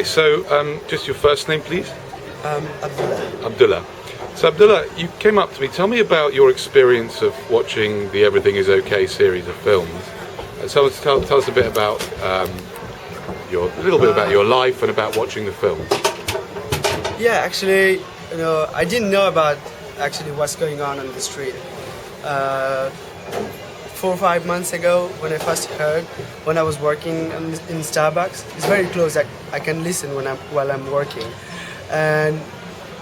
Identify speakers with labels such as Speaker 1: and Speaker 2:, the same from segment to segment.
Speaker 1: so just your first name, please.
Speaker 2: Abdullah.
Speaker 1: Abdullah. So Abdullah, you came up to me. Tell me about your experience of watching the Everything Is Okay series of films. So tell us a bit about a little bit about your life and about watching the films.
Speaker 2: Yeah, actually, I didn't know about actually what's going on the street. 4 or 5 months ago, when I first heard, when I was working in Starbucks, it's very close. I can listen while I'm working, and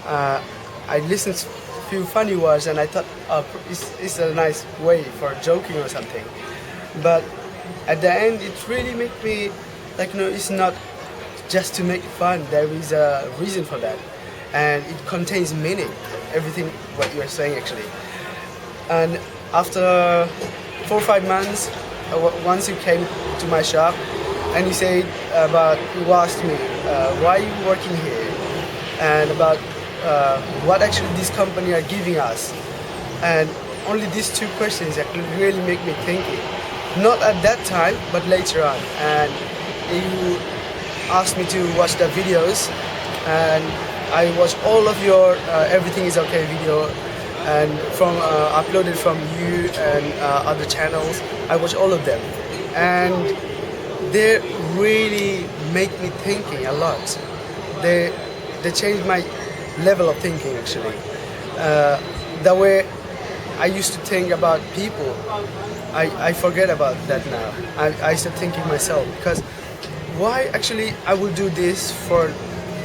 Speaker 2: I listened to a few funny words, and I thought, it's a nice way for joking or something. But at the end, it really made me it's not just to make fun. There is a reason for that, and it contains meaning. Everything what you're saying actually. And after 4 or 5 months, once you came to my shop, and you asked me why are you working here, and about what actually this company are giving us, and only these 2 questions actually really make me thinking. Not at that time, but later on. And you asked me to watch the videos, and I watched all of your Everything Is Okay video, and from uploaded from you and other channels. I watched all of them, and they really make me thinking a lot. They changed my level of thinking actually. The way I used to think about people, I forget about that now. I start thinking myself, because why actually I will do this for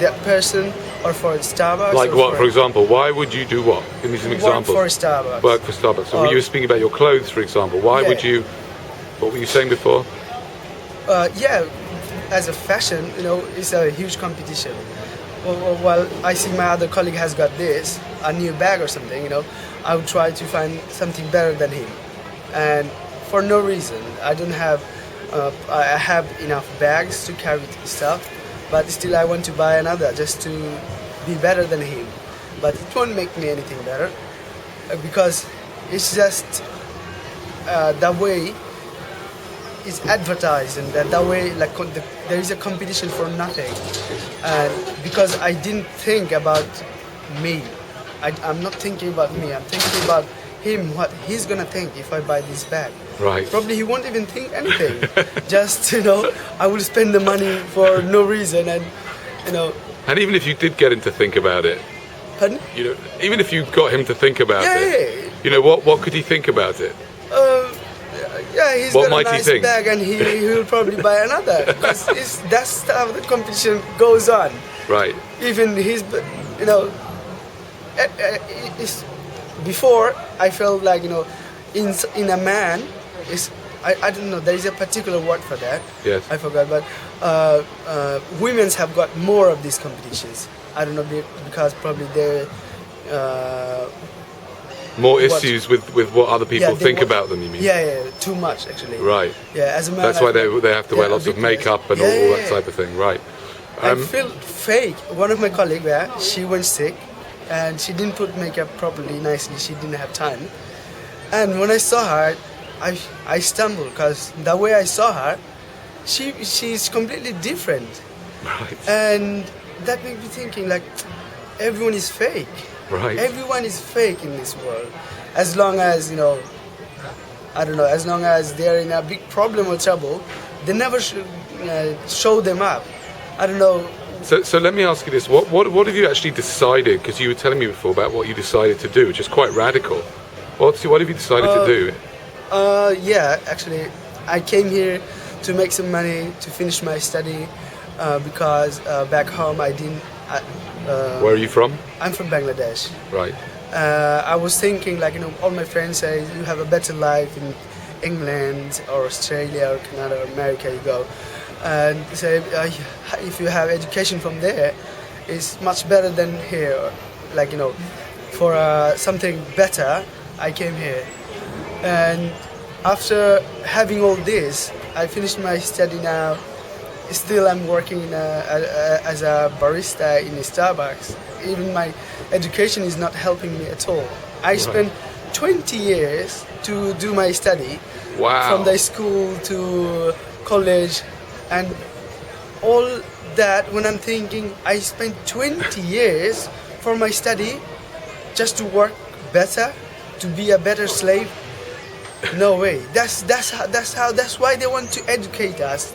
Speaker 2: that person or for Starbucks?
Speaker 1: Like what, for example? Why would you do what? Give me some examples.
Speaker 2: Work for Starbucks.
Speaker 1: Work for Starbucks. So you were speaking about your clothes, for example. Why would you? What were you saying before?
Speaker 2: As a fashion, it's a huge competition. Well, I see my other colleague has got a new bag or something, I would try to find something better than him. And for no reason, I have enough bags to carry stuff, but still I want to buy another just to be better than him. But it won't make me anything better, because it's just the way it's advertised, and that way there is a competition for nothing. And because I didn't think about me, I'm not thinking about me, I'm thinking about him, what he's gonna think if I buy this bag.
Speaker 1: Right.
Speaker 2: Probably he won't even think anything. Just I will spend the money for no reason, and
Speaker 1: And even if you did get him to think about it,
Speaker 2: pardon?
Speaker 1: Even if you got him to think about it,
Speaker 2: Yeah.
Speaker 1: What could he think about it?
Speaker 2: He's
Speaker 1: What
Speaker 2: got
Speaker 1: might
Speaker 2: a
Speaker 1: he
Speaker 2: nice
Speaker 1: think?
Speaker 2: bag, and he will probably buy another, because that's how the competition goes on.
Speaker 1: Right.
Speaker 2: Even before I felt like in a man is I don't know, there is a particular word for that.
Speaker 1: Yes.
Speaker 2: I forgot, but women's have got more of these competitions. I don't know, because probably they're
Speaker 1: more issues with what other people think about them, you mean?
Speaker 2: Yeah, too much actually.
Speaker 1: Right.
Speaker 2: Yeah, as a man.
Speaker 1: That's why they have to wear lots of makeup and all that type of thing, right?
Speaker 2: I feel fake. One of my colleagues, she went sick, and she didn't put makeup properly, nicely. She didn't have time. And when I saw her, I stumbled, because the way I saw her, she's completely different.
Speaker 1: Right.
Speaker 2: And that made me thinking, everyone is fake.
Speaker 1: Right.
Speaker 2: Everyone is fake in this world. As long as, I don't know, as long as they're in a big problem or trouble, they never should show them up. I don't know.
Speaker 1: So let me ask you this: what have you actually decided? Because you were telling me before about what you decided to do, which is quite radical. What have you decided to do?
Speaker 2: Actually, I came here to make some money to finish my study, because back home I didn't.
Speaker 1: Where are you from?
Speaker 2: I'm from Bangladesh.
Speaker 1: Right.
Speaker 2: I was thinking, all my friends say you have a better life in England or Australia or Canada or America. You go, and say if you have education from there, it's much better than here. For something better, I came here, and after having all this, I finished my study now. Still, I'm working as a barista in Starbucks. Even my education is not helping me at all. I spent 20 years to do my study.
Speaker 1: Wow.
Speaker 2: From the school to college, and all that when I'm thinking I spent 20 years for my study just to work better, to be a better slave. No way. That's why they want to educate us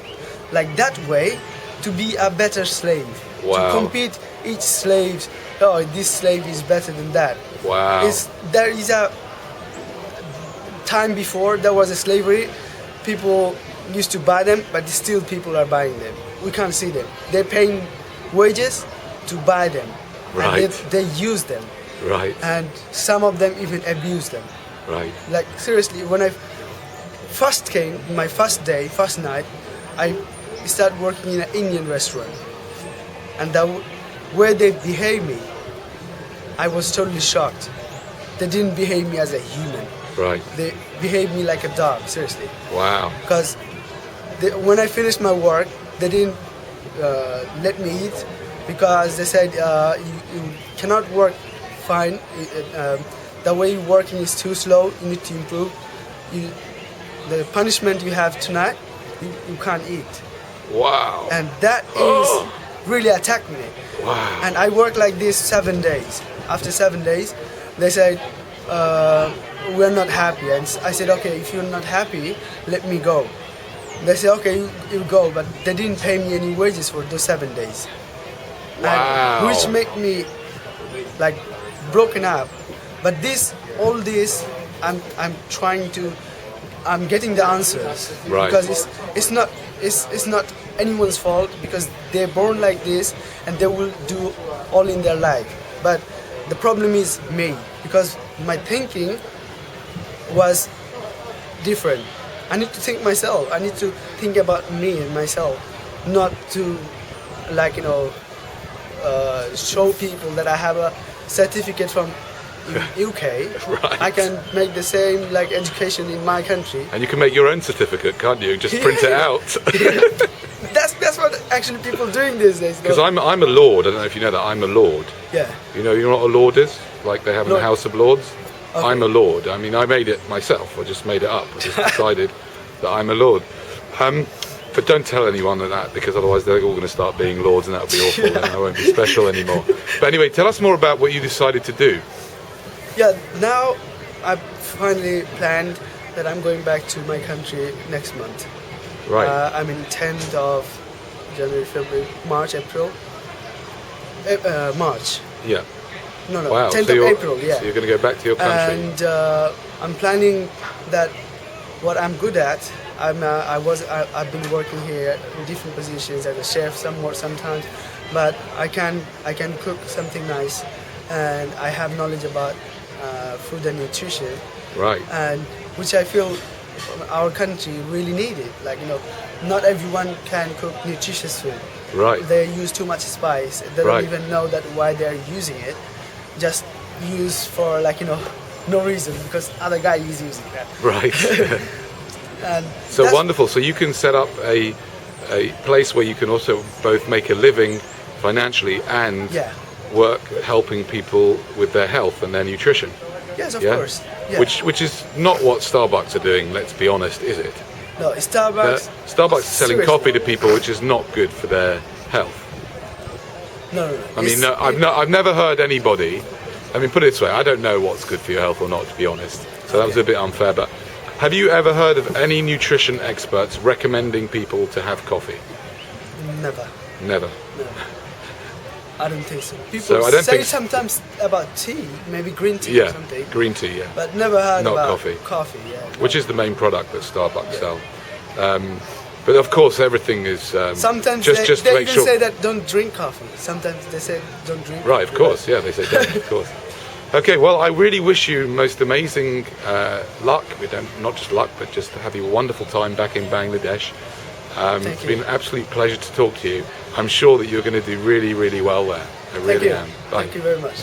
Speaker 2: like that way, to be a better slave.
Speaker 1: Wow.
Speaker 2: To compete each slave. Oh, this slave is better than that.
Speaker 1: Wow.
Speaker 2: There is a time before there was a slavery. People used to buy them, but still people are buying them. We can't see them. They're paying wages to buy them.
Speaker 1: Right.
Speaker 2: And they use them.
Speaker 1: Right.
Speaker 2: And some of them even abuse them.
Speaker 1: Right.
Speaker 2: Like seriously, when I first came, my first day, first night, I started working in an Indian restaurant, and the way they behaved me, I was totally shocked. They didn't behave me as a human.
Speaker 1: Right.
Speaker 2: They behaved me like a dog. Seriously.
Speaker 1: Wow.
Speaker 2: Because when I finished my work, they didn't let me eat because they said you cannot work fine. The way you're working is too slow. You need to improve. The punishment you have tonight, you can't eat.
Speaker 1: Wow.
Speaker 2: And that is really attacked me.
Speaker 1: Wow.
Speaker 2: And I worked like this 7 days. After 7 days, they said, we're not happy. And I said, okay, if you're not happy, let me go. They said, okay, you go. But they didn't pay me any wages for those 7 days.
Speaker 1: Wow.
Speaker 2: And, which make me like broken up. But all this, I'm getting the answers.
Speaker 1: Right.
Speaker 2: Because it's not anyone's fault, because they're born like this and they will do all in their life. But the problem is me, because my thinking was different. I need to think myself. I need to think about me and myself, not to show people that I have a certificate from UK.
Speaker 1: Right.
Speaker 2: I can make the same education in my country.
Speaker 1: And you can make your own certificate, can't you? Just print it out.
Speaker 2: That's what actually people doing these days.
Speaker 1: Because I'm a lord. I don't know if you know that I'm a lord.
Speaker 2: Yeah.
Speaker 1: You know what a lord is? Like they have in the
Speaker 2: Lord.
Speaker 1: House of Lords.
Speaker 2: Okay.
Speaker 1: I'm a lord. I mean, I made it myself. I just made it up. I just decided that I'm a lord. But don't tell anyone that, because otherwise they're all going to start being lords, and that'll be awful. And I won't be special anymore. But anyway, tell us more about what you decided to do.
Speaker 2: Yeah, now I've finally planned that I'm going back to my country next month.
Speaker 1: Right.
Speaker 2: I mean 10th of January, February, March, April. March.
Speaker 1: Yeah.
Speaker 2: No,
Speaker 1: Wow.
Speaker 2: 10th
Speaker 1: So
Speaker 2: of April, yeah.
Speaker 1: So you're going to go back to your country.
Speaker 2: And I'm planning that what I'm good at, I've been working here in different positions as a chef sometimes, but I can cook something nice, and I have knowledge about food and nutrition.
Speaker 1: Right.
Speaker 2: And which I feel our country really needed. Not everyone can cook nutritious food.
Speaker 1: Right.
Speaker 2: They use too much spice. They
Speaker 1: Right.
Speaker 2: don't even know that why they're using it. Just use for no reason, because other guy is using that.
Speaker 1: Right.
Speaker 2: And
Speaker 1: So
Speaker 2: that's-
Speaker 1: wonderful. So you can set up a place where you can also both make a living financially and
Speaker 2: Yeah.
Speaker 1: work helping people with their health and their nutrition.
Speaker 2: Yes, of
Speaker 1: Yeah?
Speaker 2: course. Yeah.
Speaker 1: Which is not what Starbucks are doing, let's be honest, is it?
Speaker 2: No, Starbucks.
Speaker 1: Starbucks is selling
Speaker 2: Seriously.
Speaker 1: coffee to people, which is not good for their health.
Speaker 2: No.
Speaker 1: I mean, no, I've never heard anybody. I mean, put it this way: I don't know what's good for your health or not, to be honest. So that was a bit unfair. But have you ever heard of any nutrition experts recommending people to have coffee?
Speaker 2: Never.
Speaker 1: Never.
Speaker 2: No. I don't think so. People
Speaker 1: So I don't
Speaker 2: say
Speaker 1: think-
Speaker 2: sometimes about tea, maybe green tea or
Speaker 1: Yeah,
Speaker 2: something,
Speaker 1: green tea. Yeah,
Speaker 2: but never heard
Speaker 1: Not
Speaker 2: about
Speaker 1: coffee.
Speaker 2: Coffee, yeah.
Speaker 1: which is the main product that Starbucks sell. But of course, everything is
Speaker 2: Sometimes
Speaker 1: just
Speaker 2: they
Speaker 1: to make
Speaker 2: even
Speaker 1: sure.
Speaker 2: say that don't drink coffee. Sometimes they say don't drink.
Speaker 1: Right, of
Speaker 2: coffee.
Speaker 1: course, yeah, they say don't, of course. Okay, well, I really wish you most amazing luck. Not just luck, but just to have you a wonderful time back in Bangladesh. It's
Speaker 2: you.
Speaker 1: been an absolute pleasure to talk to you. I'm sure that you're going to do really, really well there. I
Speaker 2: Thank
Speaker 1: really
Speaker 2: you.
Speaker 1: am. Bye.
Speaker 2: Thank you very much.